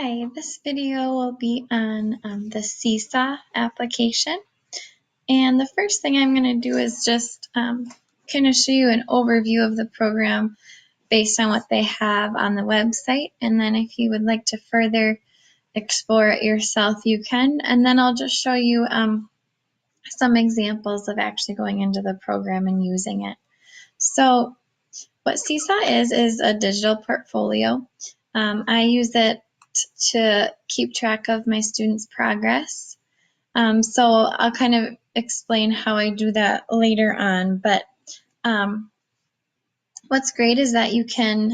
Hi, this video will be on the Seesaw application. And the first thing I'm going to do is just kind of show you an overview of the program based on what they have on the website. And then if you would like to further explore it yourself, you can. And then I'll just show you some examples of actually going into the program and using it. So what Seesaw is a digital portfolio. I use it to keep track of my students' progress. So I'll kind of explain how I do that later on. But what's great is that you can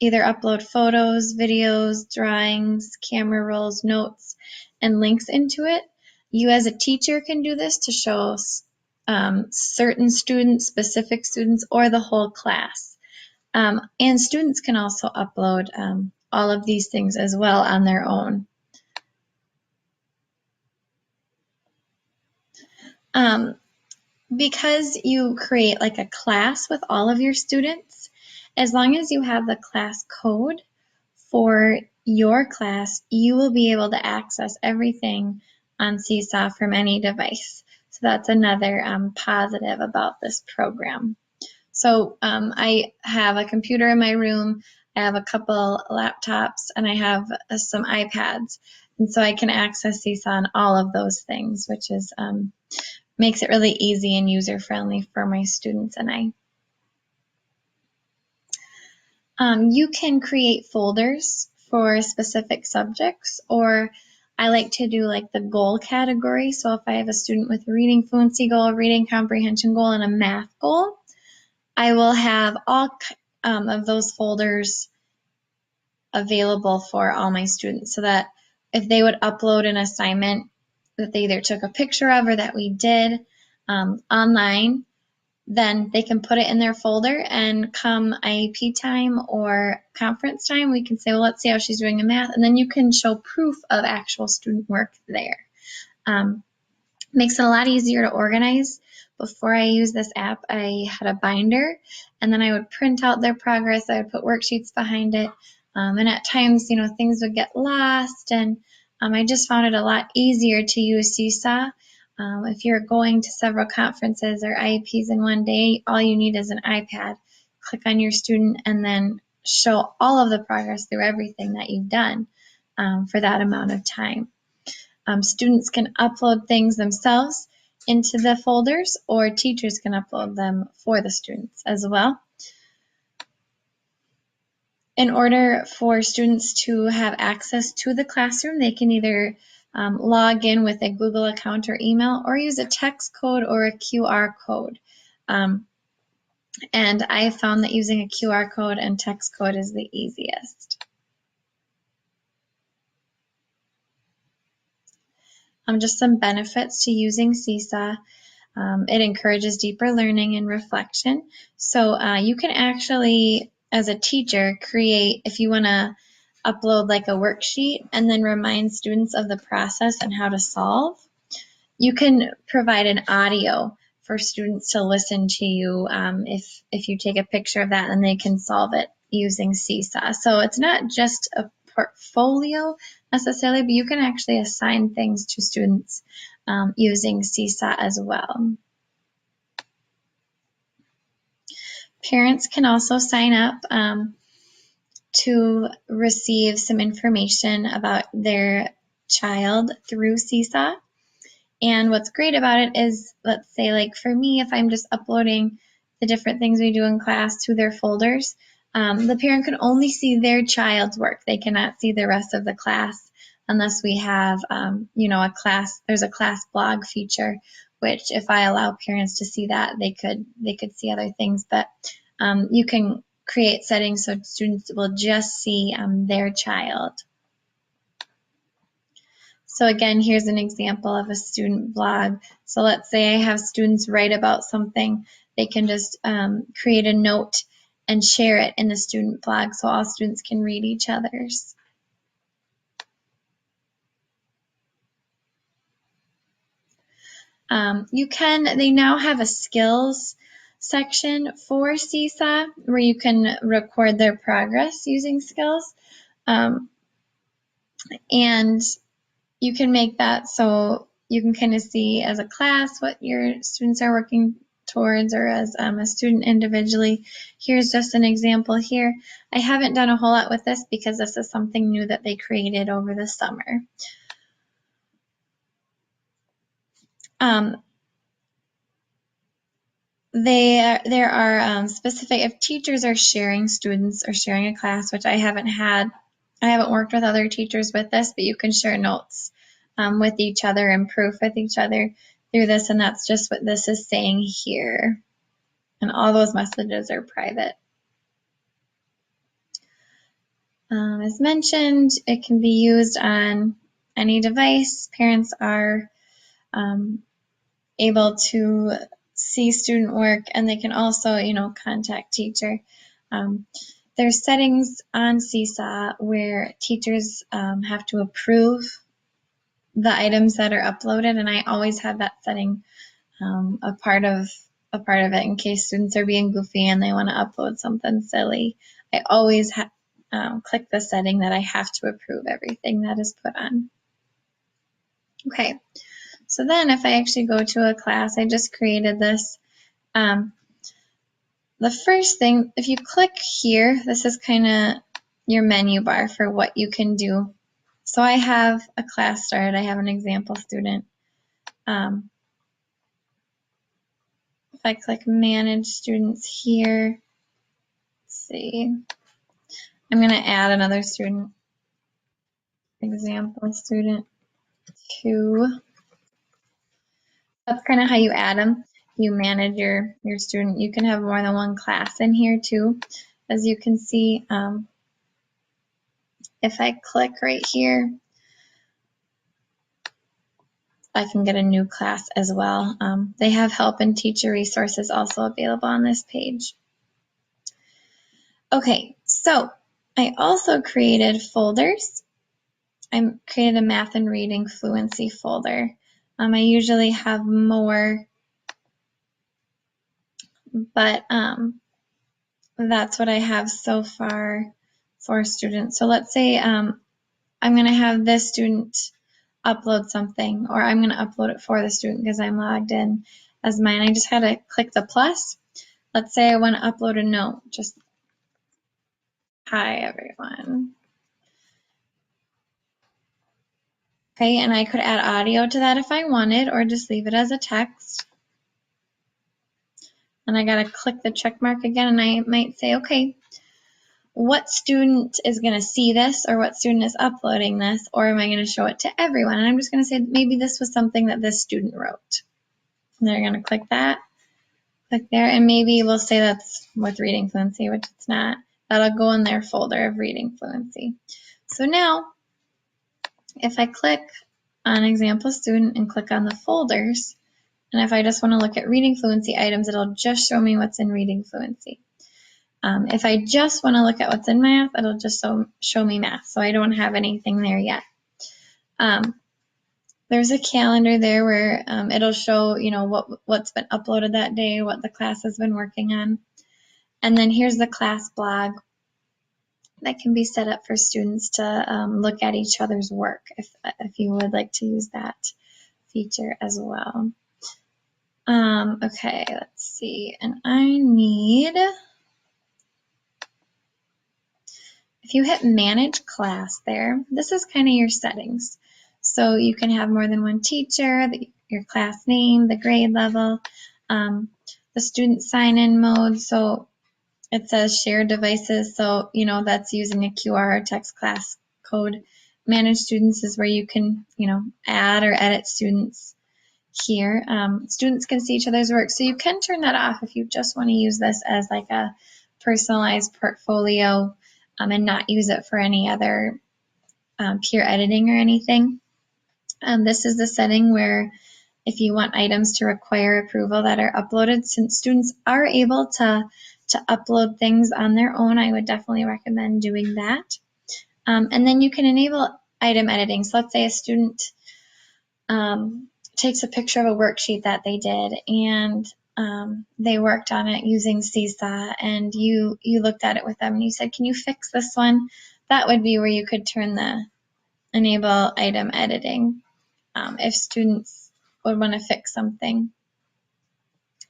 either upload photos, videos, drawings, camera rolls, notes, and links into it. You as a teacher can do this to show certain students, specific students, or the whole class. And students can also upload all of these things as well on their own. Because you create like a class with all of your students, as long as you have the class code for your class, you will be able to access everything on Seesaw from any device. So that's another positive about this program. So I have a computer in my room, I have a couple laptops, and I have some iPads. And so I can access Seesaw on all of those things, which is makes it really easy and user-friendly for my students and I. You can create folders for specific subjects, or I like to do like the goal category. So if I have a student with a reading fluency goal, reading comprehension goal, and a math goal, I will have all of those folders available for all my students so that if they would upload an assignment that they either took a picture of or that we did online, then they can put it in their folder, and come IEP time or conference time, we can say, well, let's see how she's doing in math, and then you can show proof of actual student work there. Makes it a lot easier to organize. Before I used this app, I had a binder, and then I would print out their progress. I would put worksheets behind it, and at times, things would get lost, and I just found it a lot easier to use Seesaw. If you're going to several conferences or IEPs in one day, all you need is an iPad. Click on your student and then show all of the progress through everything that you've done for that amount of time. Students can upload things themselves into the folders, or teachers can upload them for the students as well. In order for students to have access to the classroom, they can either log in with a Google account or email, or use a text code or a QR code. And I found that using a QR code and text code is the easiest. Just some benefits to using Seesaw. It encourages deeper learning and reflection. So you can actually, as a teacher, create, if you want to upload like a worksheet and then remind students of the process and how to solve. You can provide an audio for students to listen to you if you take a picture of that, and they can solve it using Seesaw. So it's not just a portfolio necessarily, but you can actually assign things to students using Seesaw as well. Parents can also sign up to receive some information about their child through Seesaw. And what's great about it is, let's say like for me, if I'm just uploading the different things we do in class to their folders, the parent can only see their child's work. They cannot see the rest of the class unless we have, a class, there's a class blog feature, which if I allow parents to see that, they could see other things. But you can create settings so students will just see their child. So again, here's an example of a student blog. So let's say I have students write about something. They can just create a note and share it in the student blog so all students can read each other's. They now have a skills section for Seesaw where you can record their progress using skills. And you can make that so you can kind of see as a class what your students are working towards, or as a student individually. Here's just an example here. I haven't done a whole lot with this because this is something new that they created over the summer. There are specific, if teachers are sharing students or sharing a class, which I haven't worked with other teachers with this, but you can share notes with each other and proof with each other through this, and that's just what this is saying here. And all those messages are private. As mentioned, it can be used on any device. Parents are able to see student work, and they can also, contact teacher. There's settings on Seesaw where teachers have to approve the items that are uploaded, and I always have that setting a part of it in case students are being goofy and they want to upload something silly. I always click the setting that I have to approve everything that is put on. Okay, so then if I actually go to a class, I just created this. The first thing, if you click here, this is kind of your menu bar for what you can do. So I have a class started. I have an example student. If I click manage students here, let's see, I'm going to add another student, example student 2. That's kind of how you add them. You manage your student. You can have more than one class in here too. As you can see, if I click right here, I can get a new class as well. They have help and teacher resources also available on this page. Okay, so I also created folders. I created a math and reading fluency folder. I usually have more, but that's what I have so far for students. So let's say I'm going to have this student upload something, or I'm going to upload it for the student because I'm logged in as mine. I just had to click the plus. Let's say I want to upload a note, just hi everyone. Okay, and I could add audio to that if I wanted, or just leave it as a text. And I got to click the check mark again, and I might say, okay, what student is going to see this, or what student is uploading this, or am I going to show it to everyone? And I'm just going to say maybe this was something that this student wrote. And they're going to click that, click there, and maybe we'll say that's with reading fluency, which it's not. That'll go in their folder of reading fluency. So now, if I click on example student and click on the folders, and if I just want to look at reading fluency items, it'll just show me what's in reading fluency. If I just want to look at what's in math, it'll just show me math. So I don't have anything there yet. There's a calendar there where it'll show, what's been uploaded that day, what the class has been working on. And then here's the class blog that can be set up for students to look at each other's work if you would like to use that feature as well. Okay, let's see. And I need, if you hit manage class there, this is kind of your settings. So you can have more than one teacher, your class name, the grade level, the student sign-in mode. So it says share devices. So, that's using a QR or text class code. Manage students is where you can, add or edit students here. Students can see each other's work. So you can turn that off if you just want to use this as like a personalized portfolio and not use it for any other peer editing or anything. This is the setting where if you want items to require approval that are uploaded, since students are able to upload things on their own, I would definitely recommend doing that. And then you can enable item editing. So let's say a student takes a picture of a worksheet that they did, and they worked on it using Seesaw, and you looked at it with them and you said, can you fix this one? That would be where you could turn the enable item editing if students would want to fix something.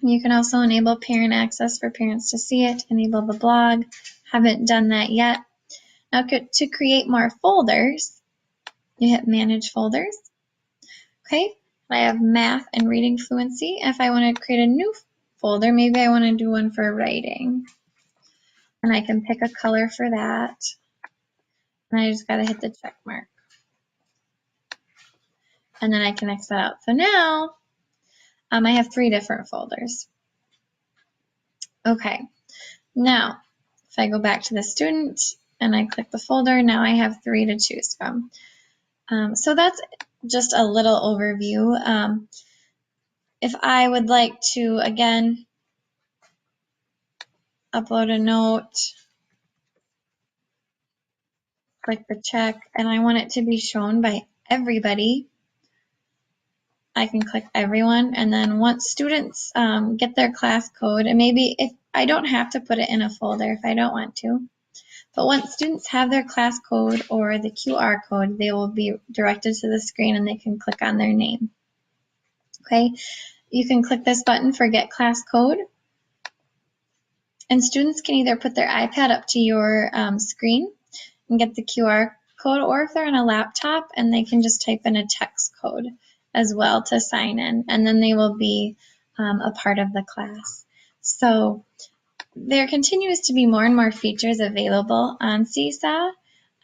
You can also enable parent access for parents to see it, enable the blog. Haven't done that yet. Now to create more folders, you hit manage folders. Okay, I have math and reading fluency. If I want to create a new folder, maybe I want to do one for writing. And I can pick a color for that. And I just got to hit the check mark. And then I can X that out. So now I have 3 different folders. Okay, now if I go back to the student and I click the folder, now I have 3 to choose from. So that's just a little overview. If I would like to, again, upload a note, click the check, and I want it to be shown by everybody, I can click everyone, and then once students get their class code, and maybe if I don't have to put it in a folder if I don't want to, but once students have their class code or the QR code, they will be directed to the screen and they can click on their name. Okay, you can click this button for Get Class Code, and students can either put their iPad up to your screen and get the QR code, or if they're on a laptop, and they can just type in a text code as well to sign in, and then they will be a part of the class. So there continues to be more and more features available on Seesaw,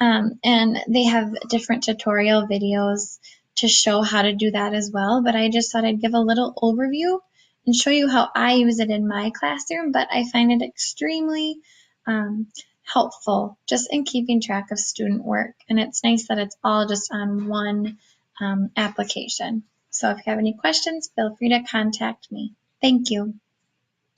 and they have different tutorial videos to show how to do that as well, but I just thought I'd give a little overview and show you how I use it in my classroom, but I find it extremely helpful just in keeping track of student work, and it's nice that it's all just on one application. So if you have any questions, feel free to contact me. Thank you.